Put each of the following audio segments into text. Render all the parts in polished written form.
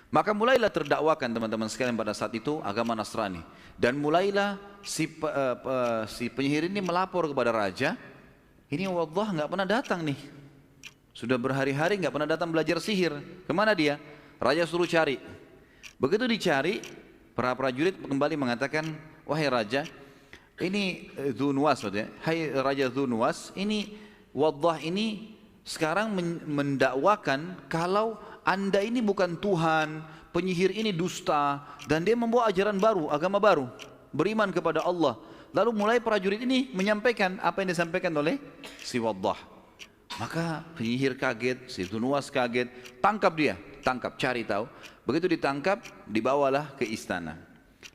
Maka mulailah terdakwakan teman-teman sekalian pada saat itu agama Nasrani. Dan mulailah si penyihir ini melapor kepada raja, ini wallah nggak pernah datang nih. Sudah berhari-hari nggak pernah datang belajar sihir. Kemana dia? Raja suruh cari. Begitu dicari, para prajurit kembali mengatakan, wahai raja, ini Dzunwas, hai Raja Dzunwas, ini wallah ini sekarang mendakwakan kalau Anda ini bukan Tuhan, penyihir ini dusta, dan dia membawa ajaran baru, agama baru, beriman kepada Allah. Lalu mulai prajurit ini menyampaikan apa yang disampaikan oleh si Waddah. Maka penyihir kaget, si Dzunwas kaget, tangkap dia, tangkap, cari tahu. Begitu ditangkap, dibawalah ke istana.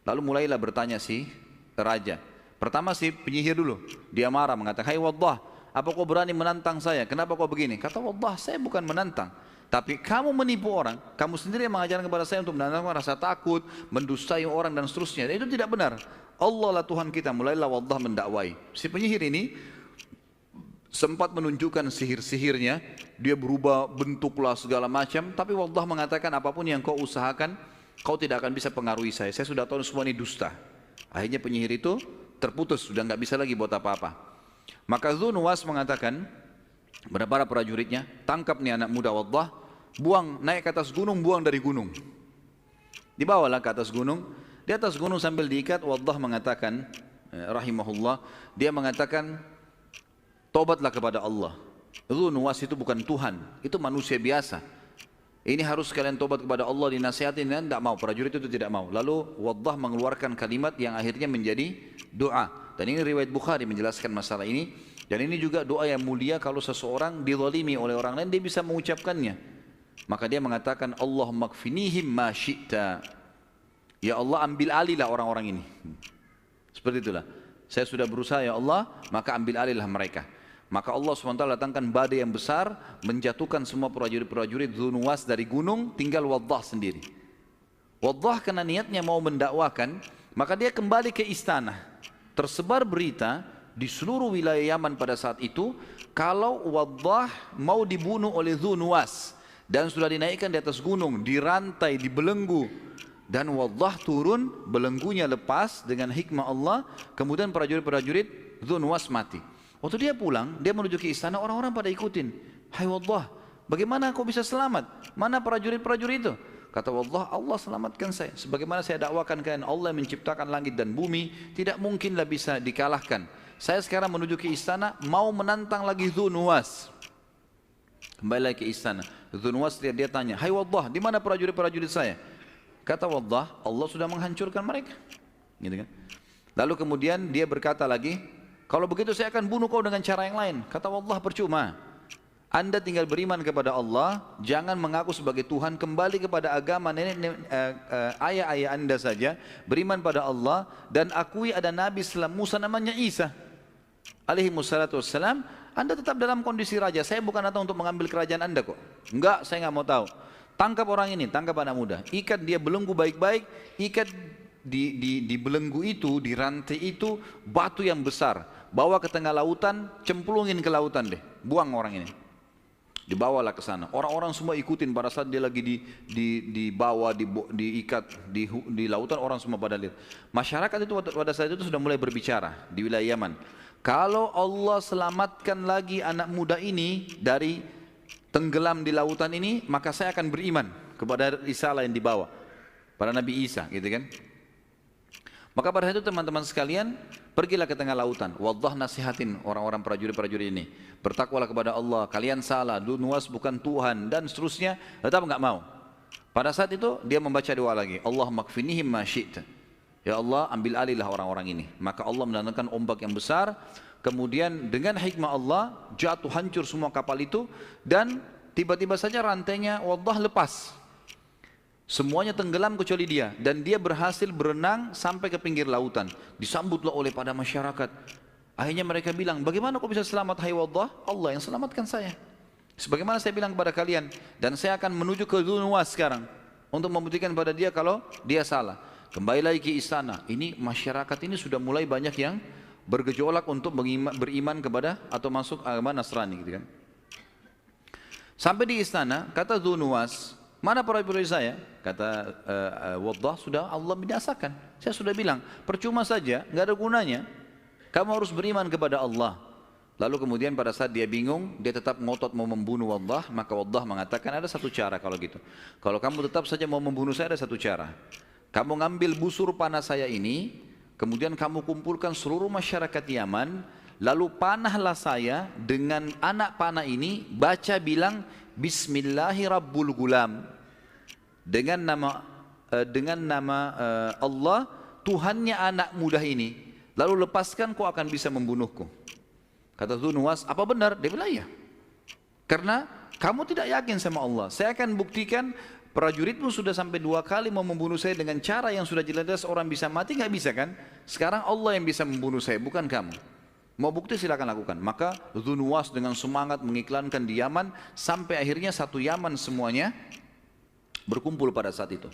Lalu mulailah bertanya si raja. Pertama si penyihir dulu, dia marah mengatakan, hai Waddah, apa kau berani menantang saya? Kenapa kau begini? Kata Waddah, saya bukan menantang. Tapi kamu menipu orang, kamu sendiri yang mengajarkan kepada saya untuk menanamkan rasa takut, mendustai orang dan seterusnya. Dan itu tidak benar. Allah lah Tuhan kita. Mulailah Waddah mendakwai. Si penyihir ini sempat menunjukkan sihir-sihirnya, dia berubah bentuklah segala macam. Tapi Waddah mengatakan apapun yang kau usahakan, kau tidak akan bisa pengaruhi saya. Saya sudah tahu semua ini dusta. Akhirnya penyihir itu terputus, sudah nggak bisa lagi buat apa-apa. Maka Dzunwas mengatakan kepada para prajuritnya, tangkap nih anak muda Waddah, buang, naik ke atas gunung, buang dari gunung. Dibawalah ke atas gunung. Di atas gunung sambil diikat, Waddah mengatakan, rahimahullah, dia mengatakan, tobatlah kepada Allah. Dzunwas itu bukan Tuhan, itu manusia biasa. Ini harus kalian tobat kepada Allah, dinasihatin, dan tidak mau. Prajurit itu tidak mau. Lalu Waddah mengeluarkan kalimat yang akhirnya menjadi doa. Dan ini riwayat Bukhari menjelaskan masalah ini. Dan ini juga doa yang mulia kalau seseorang dizalimi oleh orang lain, dia bisa mengucapkannya. Maka dia mengatakan, Allahumma kfinihim ma syi'ta. Ya Allah, ambil alihlah orang-orang ini. Seperti itulah. Saya sudah berusaha ya Allah, maka ambil alihlah mereka. Maka Allah SWT datangkan badai yang besar, menjatuhkan semua prajurit-prajurit Dzunwas dari gunung, tinggal Waddah sendiri. Waddah karena niatnya mau mendakwakan, maka dia kembali ke istana. Tersebar berita di seluruh wilayah Yaman pada saat itu, kalau Waddah mau dibunuh oleh Dzunwas, dan sudah dinaikkan di atas gunung, dirantai, dibelenggu, dan Waddah turun, belenggunya lepas dengan hikmah Allah, kemudian prajurit-prajurit Dzunwas mati. Waktu dia pulang, dia menuju ke istana, orang-orang pada ikutin. Hai Waddah, bagaimana kau bisa selamat? Mana prajurit-prajurit itu? Kata Waddah, Allah selamatkan saya. Sebagaimana saya dakwakan kalian, Allah menciptakan langit dan bumi, tidak mungkinlah bisa dikalahkan. Saya sekarang menuju ke istana, mau menantang lagi Dzunwas. Kembali lagi ke istana. Dzunwas dia tanya, hai Waddah, di mana prajurit-prajurit saya? Kata Waddah, Allah sudah menghancurkan mereka. Gitu kan? Lalu kemudian dia berkata lagi, kalau begitu saya akan bunuh kau dengan cara yang lain. Kata Waddah, percuma. Anda tinggal beriman kepada Allah, jangan mengaku sebagai Tuhan, kembali kepada agama ayah-ayah Anda saja, beriman pada Allah, dan akui ada Nabi setelah Musa namanya Isa alaihi wassalatu wassalam. Anda tetap dalam kondisi raja, saya bukan datang untuk mengambil kerajaan Anda kok. Enggak, saya nggak mau tahu. Tangkap orang ini, tangkap anak muda, ikat dia belenggu baik-baik, ikat di belenggu itu, di rantai itu, batu yang besar, bawa ke tengah lautan, cemplungin ke lautan deh, buang orang ini. Dibawalah ke sana. Orang-orang semua ikutin pada saat dia lagi dibawa, diikat di lautan, orang semua pada lihat. Masyarakat itu pada saat itu sudah mulai berbicara di wilayah Yaman. Kalau Allah selamatkan lagi anak muda ini dari tenggelam di lautan ini, maka saya akan beriman kepada risalah yang dibawa pada Nabi Isa, gitu kan? Maka pada saat itu teman-teman sekalian, pergilah ke tengah lautan. Waddah nasihatin orang-orang prajurit-prajurit ini, bertakwalah kepada Allah, kalian salah, Dzunwas bukan Tuhan, dan seterusnya. Tetap enggak mau. Pada saat itu dia membaca doa lagi, Allahumma kfinihim ma syi'ta. Ya Allah, ambil alihlah orang-orang ini. Maka Allah mendatangkan ombak yang besar, kemudian dengan hikmah Allah jatuh hancur semua kapal itu, dan tiba-tiba saja rantainya Waddah lepas. Semuanya tenggelam kecuali dia, dan dia berhasil berenang sampai ke pinggir lautan. Disambutlah oleh pada masyarakat. Akhirnya mereka bilang, bagaimana kau bisa selamat hai Waddah? Allah yang selamatkan saya. Sebagaimana saya bilang kepada kalian, dan saya akan menuju ke Dzunwas sekarang untuk membuktikan pada dia kalau dia salah. Kembali lagi ke istana. Ini masyarakat ini sudah mulai banyak yang bergejolak untuk beriman kepada atau masuk agama Nasrani, gitu kan. Sampai di istana, kata Dzunwas, Mana prajurit saya? Kata Waddah, sudah Allah binasakan. Saya sudah bilang, percuma saja, nggak ada gunanya. Kamu harus beriman kepada Allah. Lalu kemudian pada saat dia bingung, dia tetap ngotot mau membunuh Waddah, maka Waddah mengatakan ada satu cara kalau gitu. Kalau kamu tetap saja mau membunuh saya, ada satu cara. Kamu ngambil busur panah saya ini, kemudian kamu kumpulkan seluruh masyarakat Yaman, lalu panahlah saya dengan anak panah ini, baca bilang, Bismillahirrabbilgulam. Dengan nama Allah, Tuhannya anak muda ini. Lalu lepaskan, kau akan bisa membunuhku. Kata Dzunnuwas, apa benar? Dia bilang iya. Karena kamu tidak yakin sama Allah. Saya akan buktikan, prajuritmu sudah sampai 2 kali mau membunuh saya dengan cara yang sudah jelas orang bisa mati, nggak bisa kan? Sekarang Allah yang bisa membunuh saya, bukan kamu. Mau bukti silakan lakukan. Maka Dzunnuwas dengan semangat mengiklankan di Yaman, sampai akhirnya satu Yaman semuanya berkumpul pada saat itu.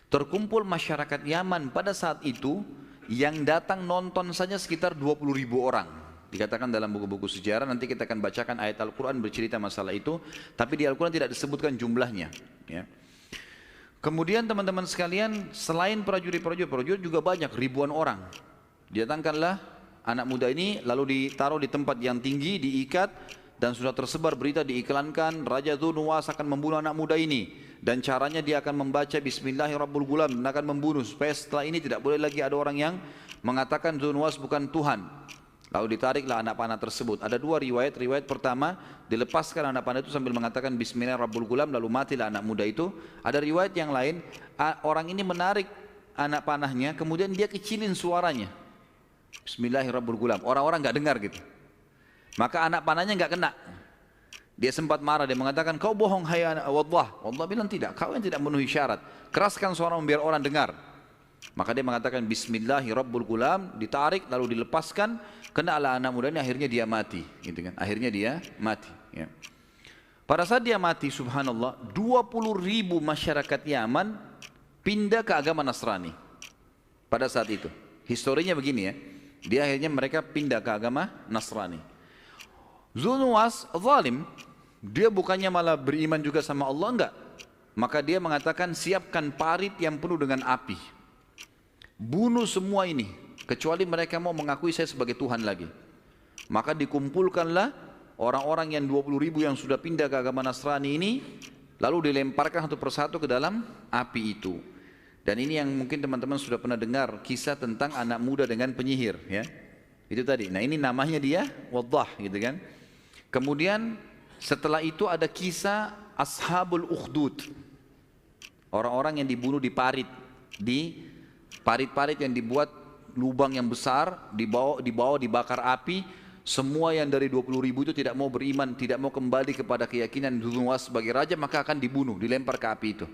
Terkumpul masyarakat Yaman pada saat itu, yang datang nonton saja sekitar 20.000 orang. Dikatakan dalam buku-buku sejarah, nanti kita akan bacakan ayat Al-Quran bercerita masalah itu, tapi di Al-Quran tidak disebutkan jumlahnya. Ya. Kemudian teman-teman sekalian, selain prajurit juga banyak, ribuan orang. Didatangkanlah anak muda ini, lalu ditaruh di tempat yang tinggi, diikat, dan sudah tersebar berita diiklankan, Raja Dzunnuwas akan membunuh anak muda ini. Dan caranya dia akan membaca Bismillahirrabbilgulam dan akan membunuh, supaya setelah ini tidak boleh lagi ada orang yang mengatakan Dzunnuwas bukan Tuhan. Lalu ditariklah anak panah tersebut. Ada 2 riwayat. Riwayat pertama, dilepaskan anak panah itu sambil mengatakan Bismillahirrabbilgulam, lalu matilah anak muda itu. Ada riwayat yang lain, orang ini menarik anak panahnya, kemudian dia kecilin suaranya, Bismillahirrabbilgulam. Orang-orang nggak dengar gitu. Maka anak panahnya nggak kena. Dia sempat marah, dia mengatakan, kau bohong hai Waddah. Waddah bilang tidak, kau yang tidak memenuhi syarat. Keraskan suara biar orang dengar. Maka dia mengatakan Bismillahirrabbilgulam, ditarik lalu dilepaskan, kenalah anak muda ini, akhirnya dia mati, gitu kan? Akhirnya dia mati. Ya. Pada saat dia mati, subhanallah, 20.000 masyarakat Yaman pindah ke agama Nasrani. Pada saat itu, historinya begini ya, dia akhirnya mereka pindah ke agama Nasrani. Dzunnuwas zalim, dia bukannya malah beriman juga sama Allah, enggak. Maka dia mengatakan, siapkan parit yang penuh dengan api, bunuh semua ini, kecuali mereka mau mengakui saya sebagai Tuhan lagi. Maka dikumpulkanlah orang-orang yang 20.000 yang sudah pindah ke agama Nasrani ini, lalu dilemparkan satu persatu ke dalam api itu. Dan ini yang mungkin teman-teman sudah pernah dengar, kisah tentang anak muda dengan penyihir, ya. Itu tadi. Nah ini namanya dia Waddah, gitu kan. Kemudian setelah itu ada kisah Ashabul Ukhdud, orang-orang yang dibunuh di parit, di parit-parit yang dibuat lubang yang besar, dibawa dibakar api. Semua yang dari 20.000 itu tidak mau beriman, tidak mau kembali kepada keyakinan Dzunnuwas sebagai raja, maka akan dibunuh, dilempar ke api itu.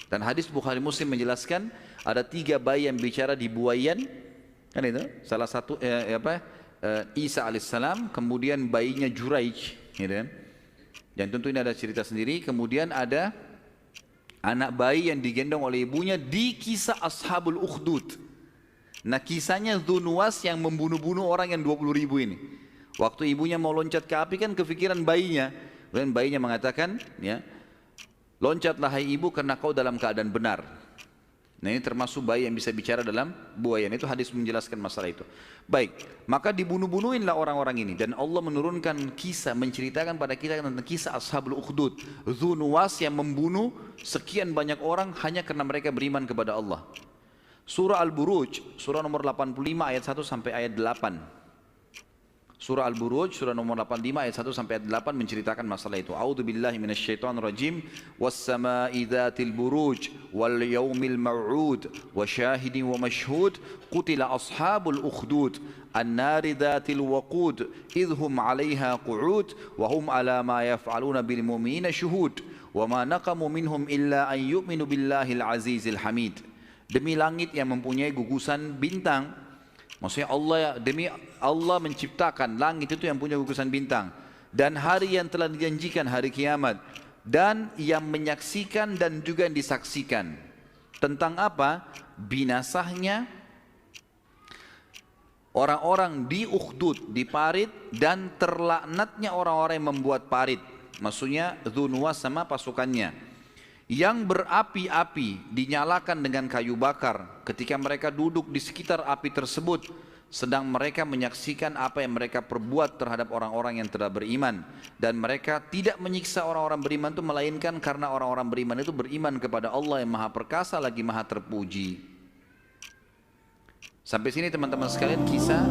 Dan hadis Bukhari Muslim menjelaskan ada 3 bayi yang bicara di buayan, kan itu? Salah satu Isa alaihissalam, kemudian bayinya Juraij, gitu kan? Dan tentu ini ada cerita sendiri. Kemudian ada anak bayi yang digendong oleh ibunya di kisah Ashabul Ukhdud. Nah kisahnya Dzunnuwas yang membunuh-bunuh orang yang 20.000 ini. Waktu ibunya mau loncat ke api kan kepikiran bayinya. Dan bayinya mengatakan, ya, loncatlah hai ibu karena kau dalam keadaan benar. Nah ini termasuk bayi yang bisa bicara dalam buayan. Itu hadis menjelaskan masalah itu. Baik, maka dibunuh-bunuhinlah orang-orang ini. Dan Allah menurunkan kisah, menceritakan pada kita tentang kisah Ashabul Ukhdud, Dzunnuwas yang membunuh sekian banyak orang hanya karena mereka beriman kepada Allah. Surah Al-Buruj, surah nomor 85 ayat 1 sampai ayat 8. Surah Al-Buruj, surah nomor 85 ayat 1 sampai ayat 8 menceritakan masalah itu. A'udzubillahi minasyaitonirrajim. Was-sama'i dzatil buruj wal yaumil maw'ud wa syahidin wa mashhud qutila ashabul ukhdud an-nari dzatil waqud idhum 'alaiha qu'ud wa hum 'ala ma yaf'aluna bil mu'minina syuhud wa ma naqamu minhum illa an yu'minu billahil azizil hamid. Demi langit yang mempunyai gugusan bintang, maksudnya demi Allah menciptakan langit itu yang punya gugusan bintang, dan hari yang telah dijanjikan hari kiamat, dan yang menyaksikan dan juga yang disaksikan. Tentang apa? Binasahnya orang-orang di Ukhdud, di parit, dan terlaknatnya orang-orang yang membuat parit. Maksudnya Dzunnuwas sama pasukannya. yang berapi-api dinyalakan dengan kayu bakar. Ketika mereka duduk di sekitar api tersebut, sedang mereka menyaksikan apa yang mereka perbuat terhadap orang-orang yang telah beriman. Dan mereka tidak menyiksa orang-orang beriman itu melainkan karena orang-orang beriman itu beriman kepada Allah yang maha perkasa lagi maha terpuji. Sampai sini teman-teman sekalian kisah